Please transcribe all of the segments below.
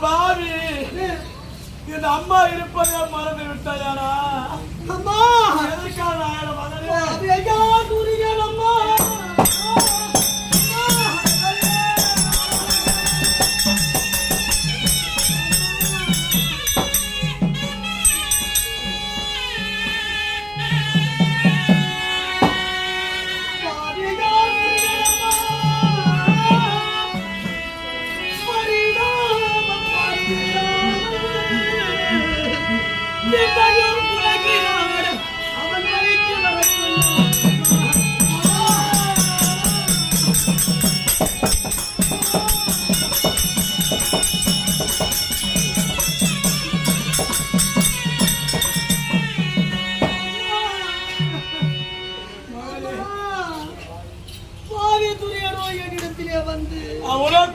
பாவி என் அம்மா இருப்பதை மறந்து விட்டாயானா? அம்மா எதுக்காக ஆயிரம் மகனே ஐயா தூரிகள் அம்மா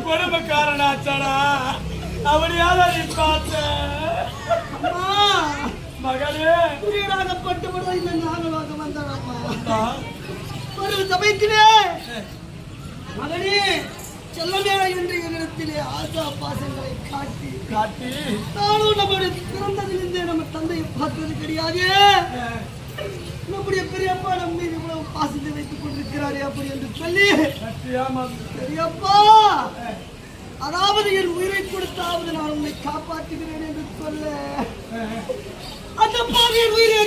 கொடுமைக்காரனாச்சடா. அவனையால நீ பார்த்த மகனே பட்டுவிட இந்த ஞானமாக வந்தவம்மா ஒரு சமயத்திலே மகனே செல்லமே என்ற இடத்திலே ஆசா பாசங்களை காட்டி காட்டி நானும் நம்முடைய பிறந்ததிலிருந்தே நம்ம தந்தையை பார்த்தது கிடையாது. நம்முடைய பெரியப்பா நம்ம மீது இவ்வளவு பாசத்தை வைத்துக் கொண்டிருக்கிறாரே அப்படி என்று சொல்லி பெரியப்பா அதாவது என் உயிரை கொடுத்தாவது நான் உன்னை காப்பாற்றுகிறேன் என்று சொல்ல அந்த பாவியின் உயிரை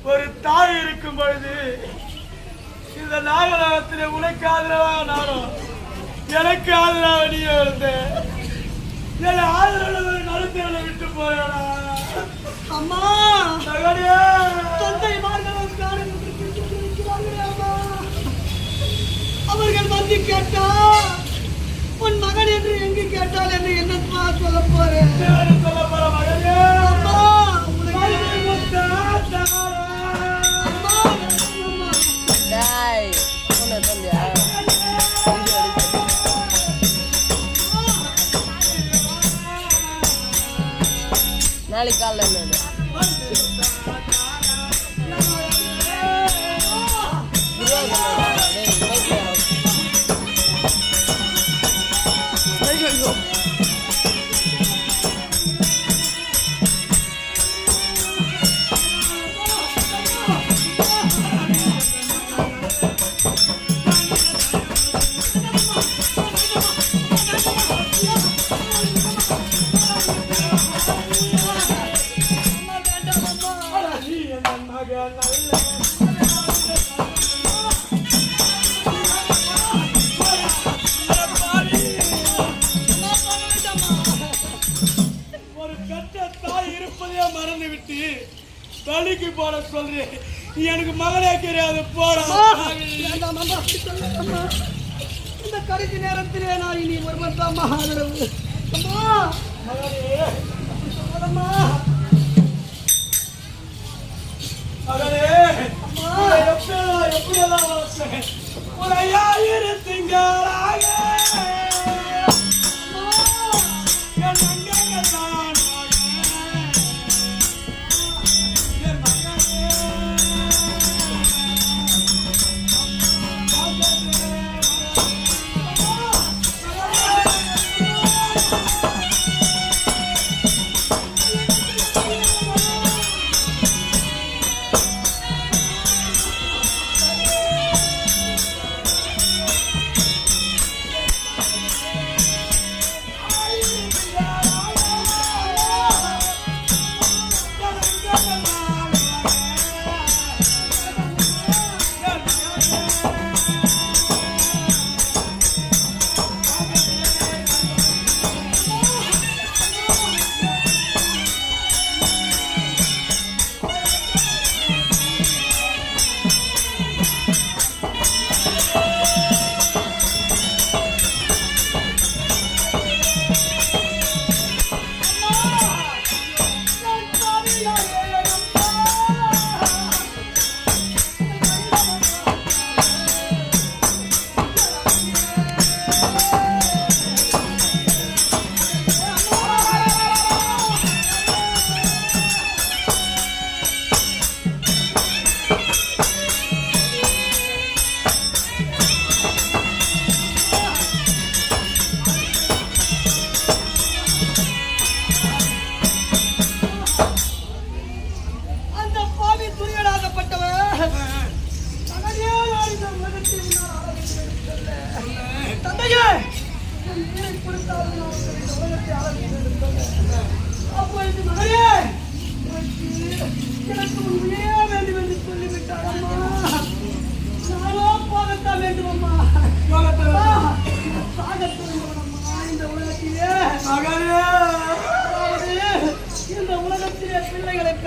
ஒரு தாய் இருக்கும் பொழுது இந்த நாகலோகத்திலே உனக்கு ஆதரவா நானும் எனக்கு ஆதரவா நீ இருந்தேன். என் ஆதரவு நடுத்தேல விட்டு போயடா. அம்மா மகனே தந்தை அவர்கள் வந்து கேட்டா உன் மகன் என்று எங்கு கேட்டால் என்று என்னப்பா சொல்ல போறேன் சொல்ல போற மகனே அம்மா நாளைக்கு காலைல பள்ளிக்கு போட சொல்றேன். எனக்கு மகளே தெரியாது போற இந்த கடைசி நேரத்திலே நான் இனி ஒருவன் தான் ஆதரவு. அம்மா மகளே எப்படியெல்லாம் ஒரு 5000 திங்களாக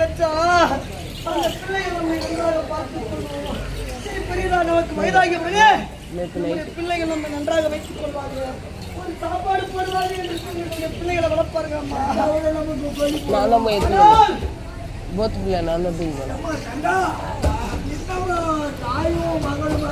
பெற்றா அந்த பிள்ளையை நம்மை நன்றாக பார்த்துக் கொள்வோம். சரி பெரியதா, நமக்கு வயதாகிய பிறகு நம்முடைய பிள்ளைகள் நம்ம நன்றாக வைத்துக் கொள்வாங்க. ஒரு சாப்பாடு போடுவாங்க என்று சொல்லி பிள்ளைகளை வளர்ப்பாருங்க அம்மா. தாயும் மகளும்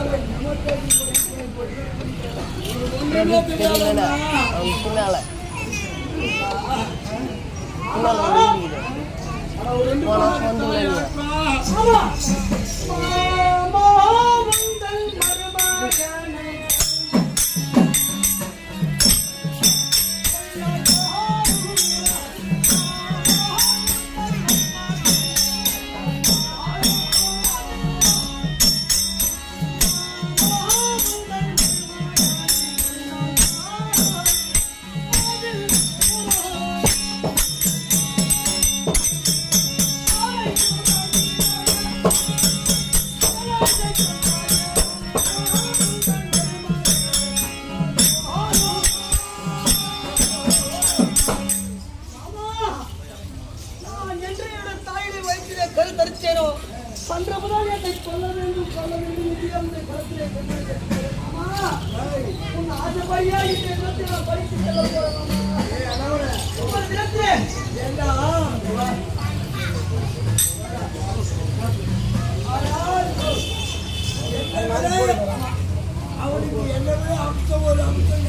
அவனுக்கு எல்லாமே அம்சம் ஒரு அம்சம்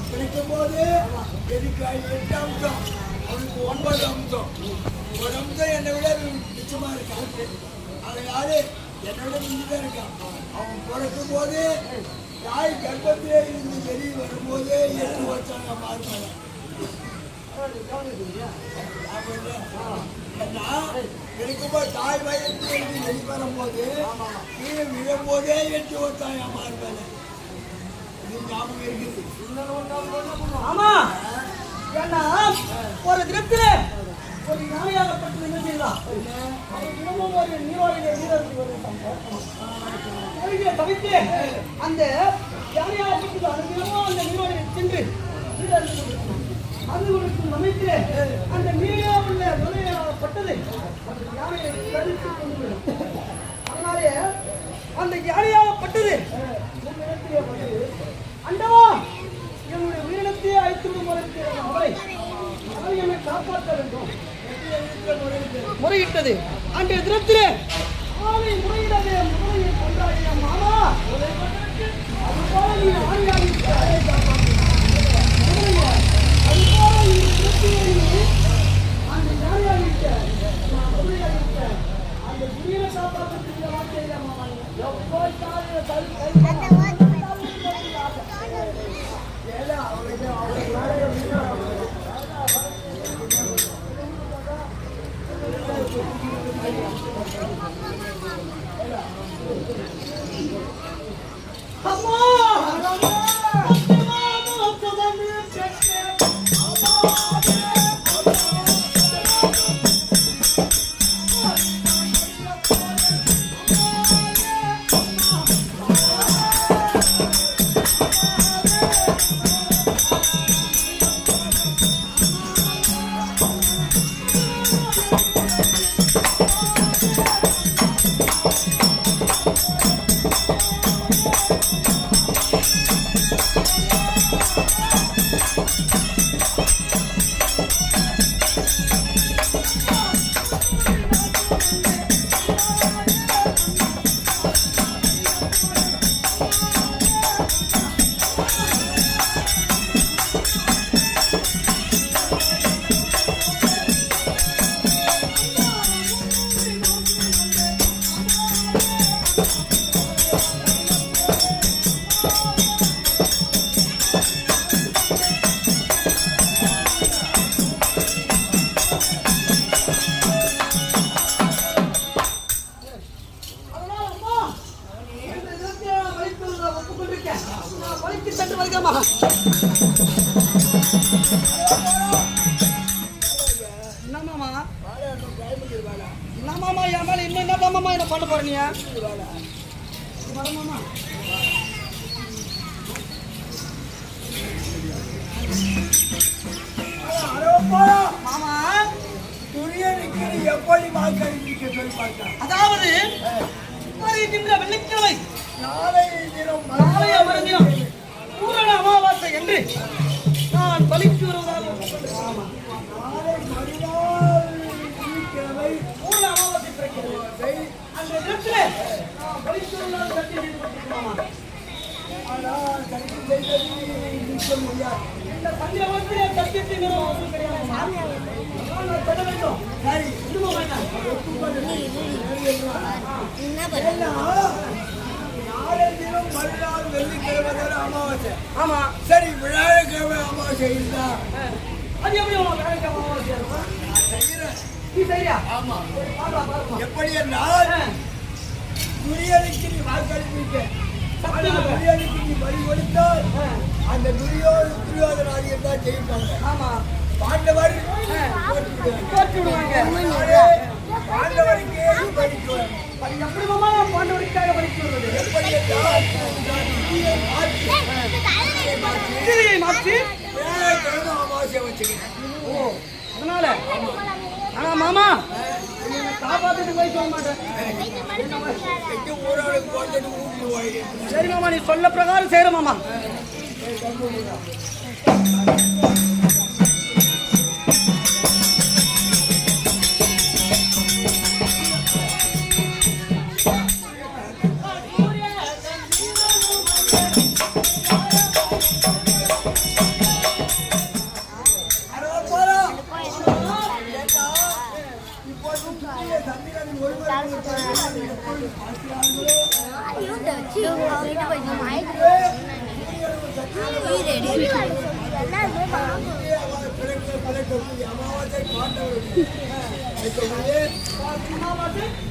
கிடைக்கும் போது எனக்கு 8 அம்சம், அவனுக்கு 9 அம்சம். ஒரு அம்சம் என்னை விட மிச்சமா இருக்கான். அதனால என்னை விட மிஞ்சுதான் இருக்கான். அவன் பிறக்கும் போது தாய் கர்ப்பத்திலே இருந்து வெளியே வரும்போது 8 வருஷம் மாறுவாங்க. இருக்கும்போது தாய் வயதில் இருந்து வெளிவரும் போது கீழே விழும்போதே 8 வருஷம் மாறுவாங்க. இது ஞாபகம் இருக்குது. ஆமா, ஏன்னா ஒரு தினத்துல ஒரு ஞானியாகப்பட்டது என்ன செய்யலாம்? தினமும் ஒரு நீரோடையை தவிர்த்து அந்த ஞானியாகப்பட்டது அந்த தினமும் அந்த நீரோடையை சென்று அதுகளுக்கு அமைத்து அந்த நீரே உள்ள நுழையாகப்பட்டது அந்த யானையை தடுத்து கொண்டு அதனாலே அந்த யானையாகப்பட்டது அண்டவா என்னுடைய உயிரினத்தையே அழைத்து அவரை என்னை காப்பாற்ற வேண்டும் முறையிட்டது. அன்றைய தினத்திலே ஆனை முறையிடவே முறையை கொண்டாடிய மாமா அதுபோல நீ ஆணையாளி அந்த யானையாளிட்ட அந்த உயிரை காப்பாற்றக்கூடிய வார்த்தையில மாமா என்னமாமா என் மேல இன்னும் என்னதாமாமா என்ன பண்ண போற நீ? மாமா சொல்லி பார்க்கலாம். அதாவது வருகின்ற வெள்ளிக்கிழமை நாளை தினம் நாளைய மறுதினம் பூரண அமாவாசை என்று நான் பலிக்கு வருவதாக ஆமா. நாளை மறுநாள் வெள்ளிக்கிழமை பூரண அமாவாசை பிறக்கிறது. அந்த தினத்திலே நான் பலிக்கு வருவதாக சத்தியம் செய்து கொண்டிருக்கிறோமா? ஆனால் கருத்து செய்தது நிற்க முடியாது. இந்த சந்திரவத்திலே சத்தியத்தை நிறுவனம் கிடையாது. நான் சொல்ல வேண்டும். சரி, இன்னும் வேண்டாம். ஏன்னா, நாளை தினம் மறுநாள் வெள்ளிக்கிழமை தானே அமாவாசை. ஆமா, சரி, வியாழக்கிழமை அமாவாசை இருந்தா அது எப்படி உனக்கு வேலைக்கு அமாவாசை இருக்கும்? நான் செய்கிறேன். நீ சரியா? ஆமா. பாருமா. எப்படி என்றால் துரியனுக்கு நீ வாக்களிப்பிக்க துரியனுக்கு நீ வழி கொடுத்தால் அந்த துரியோதனாதிகள் தான் ஜெயிப்பாங்க. ஆமா, பாண்டவர் போட்டு விடுவாங்க. பாண்டவருக்கே படிக்குவார். அது எப்படி மாமா நான் பாண்டவருக்காக படித்து வருவது? எப்படி என்றால் திதியை மாற்றி வியாழக்கிழமை அமாவாசை வச்சுக்கிறேன். ஓ, அதனால ஆனா மாமா என்னை காப்பாத்திட்டு போய் சொல்ல மாட்டேன். எங்க ஊராளுக்கு போட்டு ஊருக்கு போயிடு. சரி மாமா, நீ சொல்ல பிரகாரம் செய்யற மாமா.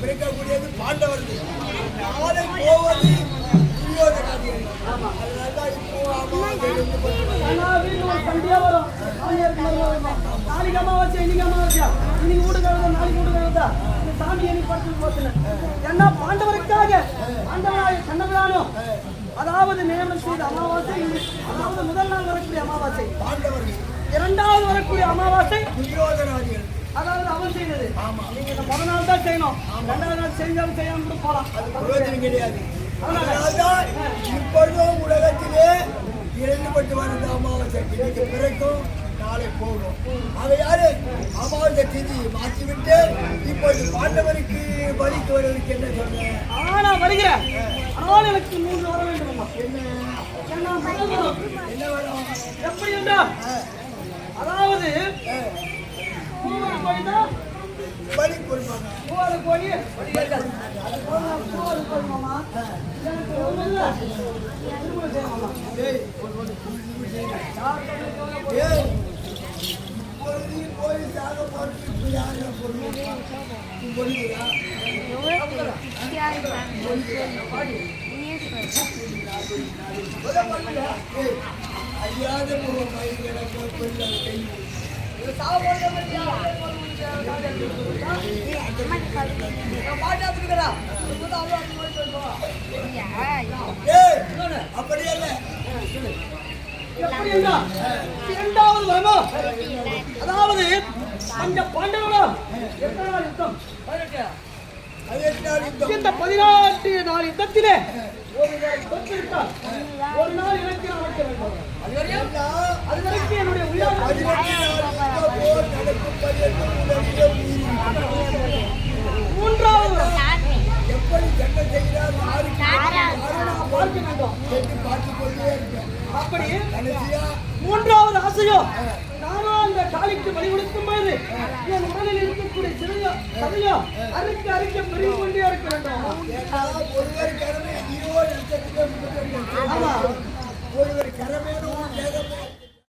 பிறக்கக்கூடியது பாண்டவர்கள். நாளை போவது துரியோதனாதிகள். அதனால்தான் இப்போ அமாவாசை வந்து சண்டையா வரும். நாளைக்கு அமாவாசை, இன்னைக்கு அமாவாசையா, இன்னைக்கு வீடு கழுத, நாளைக்கு வீடு கழுதா, இந்த சாமி என்னை படுத்து போச்சுன்னு என்ன பாண்டவருக்காக பாண்டவராக கண்ணபிரானும் அதாவது நியமனம் செய்த அமாவாசை இது. அதாவது முதல் நாள் வரக்கூடிய அமாவாசை, பாண்டவர்கள் இரண்டாவது வரக்கூடிய அமாவாசை துரியோதனாதிகள். அதாவது அவன் செய்தது. நீங்க இந்த முதல் நாள் தான் செய்யணும், ரெண்டாவது நாள் செஞ்சாலும் செய்யாம கூட போலாம். அது பிரயோஜனம் கிடையாது. அதனால்தான் இப்பொழுதும் உலகத்திலே இரண்டுபட்டு வந்த அமாவாசை இன்னைக்கு பிறக்கும், நாளை போகும். அவையாரு அமாவாசை திதி மாற்றிவிட்டு இப்பொழுது பாண்டவருக்கு பலிக்கு வருவதற்கு என்ன சொல்றேன்? ஆனா வருகிறேன். ஆனால் எனக்கு 3 வர வேண்டும் அம்மா. என்ன முதல் வரும்? என்ன வேணும்? எப்படி என்றால் அதாவது மூவர் கோழி தான் பலி கொடுப்பாங்க. மூவர் கோழி அது போல மூவர் கோழி மாமா. எனக்கு ஒண்ணு இல்ல. திருமணம் செய்யணுமா? ஏய், ஏய், இப்பொழுது நீ போய் சாக போட்டு இப்ப யாரை பொருள் பொருளுதா? ஏய், ஐயாத கை அப்படி அல்ல. எப்படி என்றால் இரண்டாவது வரமோ அதாவது அந்த பாண்டவர்களும் எத்தனை நாள் யுத்தம்? அது எத்தனை யுத்தம்? இந்த 14 நாள் யுத்தத்திலே ஒரு நாள் தோற்றுவிட்டால் ஒரு நாள் இலக்கிய அமைக்க வேண்டும். அது வரைக்கும் என்னுடைய உயிராக மூன்றாவது எப்படி சண்டை செய்கிறார் பார்க்க வேண்டும். பார்த்துக் கொண்டே இருப்பேன். அப்படி கடைசியா மூன்றாவது ஆசையோ நானும் அந்த காளிக்கு பலி கொடுக்கும் போது என் உடலில் இருக்கக்கூடிய சதையோ அறுக்க பெருகி கொண்டே இருக்க வேண்டும். ஒருவர் கடமை 20 லட்சத்துக்கு ஆமா, ஒருவர் கடமையோடு